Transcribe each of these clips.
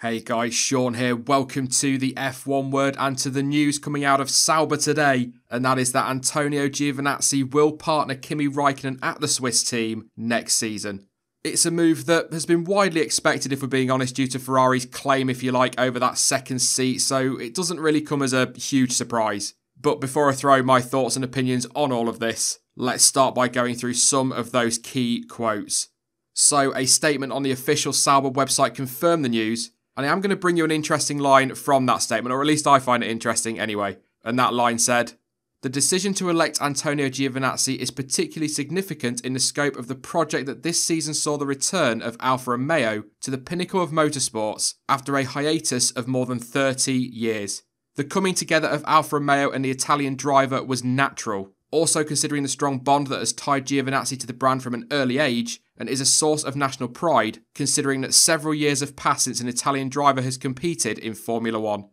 Hey guys, Sean here. Welcome to the F1 Word and to the news coming out of Sauber today, and that is that Antonio Giovinazzi will partner Kimi Raikkonen at the Swiss team next season. It's a move that has been widely expected, if we're being honest, due to Ferrari's claim, if you like, over that second seat, so it doesn't really come as a huge surprise. But before I throw my thoughts and opinions on all of this, let's start by going through some of those key quotes. So, a statement on the official Sauber website confirmed the news, and I am going to bring you an interesting line from that statement, or at least I find it interesting anyway. And that line said, "The decision to elect Antonio Giovinazzi is particularly significant in the scope of the project that this season saw the return of Alfa Romeo to the pinnacle of motorsports after a hiatus of more than 30 years. The coming together of Alfa Romeo and the Italian driver was natural. Also considering the strong bond that has tied Giovinazzi to the brand from an early age and is a source of national pride, considering that several years have passed since an Italian driver has competed in Formula 1.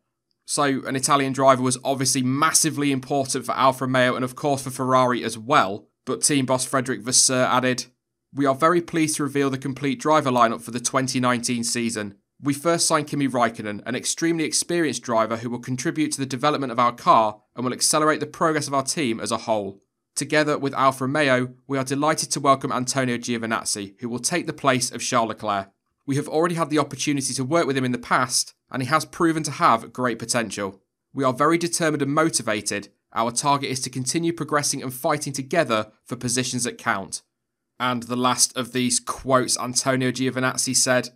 So, an Italian driver was obviously massively important for Alfa Romeo and of course for Ferrari as well, but team boss Frederic Vasseur added, "We are very pleased to reveal the complete driver lineup for the 2019 season. We first signed Kimi Raikkonen, an extremely experienced driver who will contribute to the development of our car and will accelerate the progress of our team as a whole. Together with Alfa Romeo, we are delighted to welcome Antonio Giovinazzi, who will take the place of Charles Leclerc. We have already had the opportunity to work with him in the past, and he has proven to have great potential. We are very determined and motivated. Our target is to continue progressing and fighting together for positions that count." And the last of these quotes, Antonio Giovinazzi said,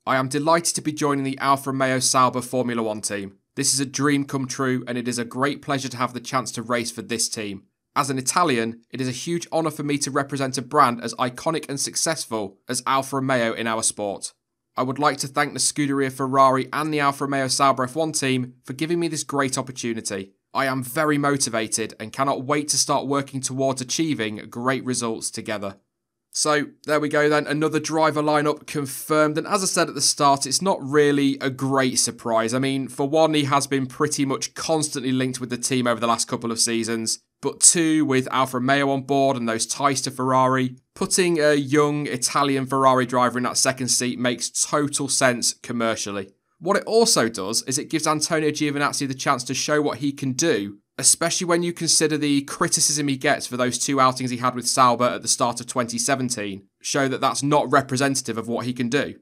"I am delighted to be joining the Alfa Romeo Sauber Formula 1 team. This is a dream come true, and it is a great pleasure to have the chance to race for this team. As an Italian, it is a huge honour for me to represent a brand as iconic and successful as Alfa Romeo in our sport. I would like to thank the Scuderia Ferrari and the Alfa Romeo Sauber F1 team for giving me this great opportunity. I am very motivated and cannot wait to start working towards achieving great results together." So, there we go then, another driver lineup confirmed, and as I said at the start, it's not really a great surprise. I mean, for one, he has been pretty much constantly linked with the team over the last couple of seasons, but two, with Alfa Romeo on board and those ties to Ferrari, putting a young Italian Ferrari driver in that second seat makes total sense commercially. What it also does is it gives Antonio Giovinazzi the chance to show what he can do, especially when you consider the criticism he gets for those two outings he had with Sauber at the start of 2017, show that that's not representative of what he can do.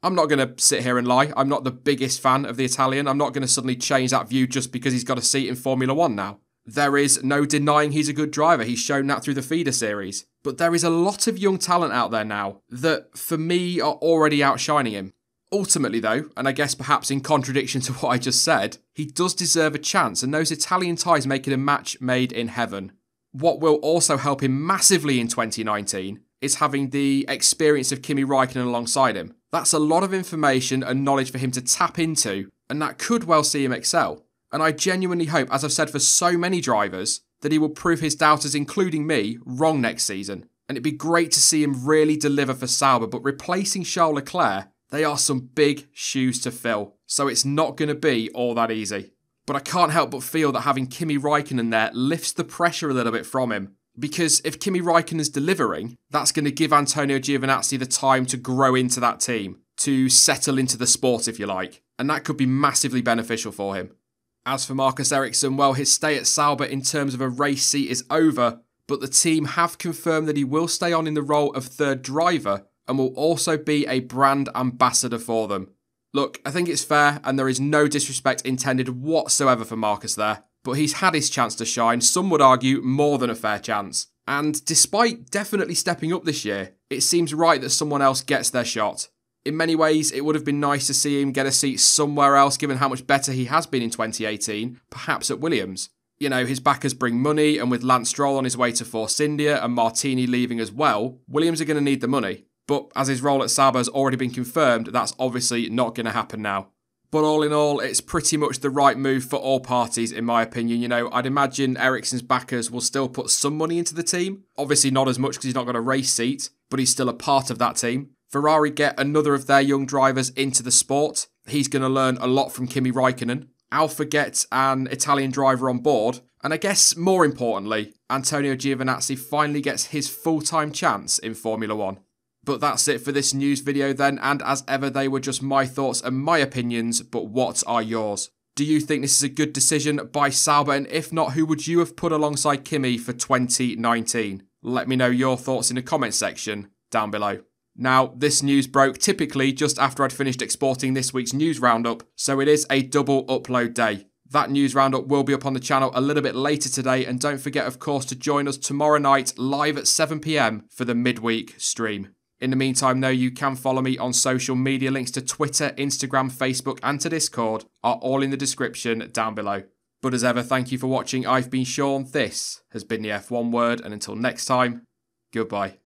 I'm not going to sit here and lie, I'm not the biggest fan of the Italian, I'm not going to suddenly change that view just because he's got a seat in Formula 1 now. There is no denying he's a good driver, he's shown that through the feeder series. But there is a lot of young talent out there now that, for me, are already outshining him. Ultimately though, and I guess perhaps in contradiction to what I just said, he does deserve a chance, and those Italian ties make it a match made in heaven. What will also help him massively in 2019 is having the experience of Kimi Raikkonen alongside him. That's a lot of information and knowledge for him to tap into, and that could well see him excel. And I genuinely hope, as I've said for so many drivers, that he will prove his doubters, including me, wrong next season. And it'd be great to see him really deliver for Sauber, but replacing Charles Leclerc, they are some big shoes to fill, so it's not going to be all that easy. But I can't help but feel that having Kimi Raikkonen there lifts the pressure a little bit from him, because if Kimi Raikkonen's delivering, that's going to give Antonio Giovinazzi the time to grow into that team, to settle into the sport if you like, and that could be massively beneficial for him. As for Marcus Ericsson, well, his stay at Sauber in terms of a race seat is over, but the team have confirmed that he will stay on in the role of third driver, and will also be a brand ambassador for them. Look, I think it's fair, and there is no disrespect intended whatsoever for Marcus there, but he's had his chance to shine, some would argue more than a fair chance. And despite definitely stepping up this year, it seems right that someone else gets their shot. In many ways, it would have been nice to see him get a seat somewhere else, given how much better he has been in 2018, perhaps at Williams. You know, his backers bring money, and with Lance Stroll on his way to Force India and Martini leaving as well, Williams are going to need the money. But as his role at Sauber has already been confirmed, that's obviously not going to happen now. But all in all, it's pretty much the right move for all parties, in my opinion. You know, I'd imagine Ericsson's backers will still put some money into the team. Obviously not as much because he's not got a race seat, but he's still a part of that team. Ferrari get another of their young drivers into the sport. He's going to learn a lot from Kimi Raikkonen. Alfa gets an Italian driver on board. And I guess more importantly, Antonio Giovinazzi finally gets his full-time chance in Formula 1. But that's it for this news video then, and as ever they were just my thoughts and my opinions, but what are yours? Do you think this is a good decision by Sauber, and if not, who would you have put alongside Kimi for 2019? Let me know your thoughts in the comment section down below. Now, this news broke typically just after I'd finished exporting this week's news roundup, so it is a double upload day. That news roundup will be up on the channel a little bit later today, and don't forget of course to join us tomorrow night live at 7 PM for the midweek stream. In the meantime though, you can follow me on social media. Links to Twitter, Instagram, Facebook and to Discord are all in the description down below. But as ever, thank you for watching. I've been Sean, this has been the F1 Word, and until next time, goodbye.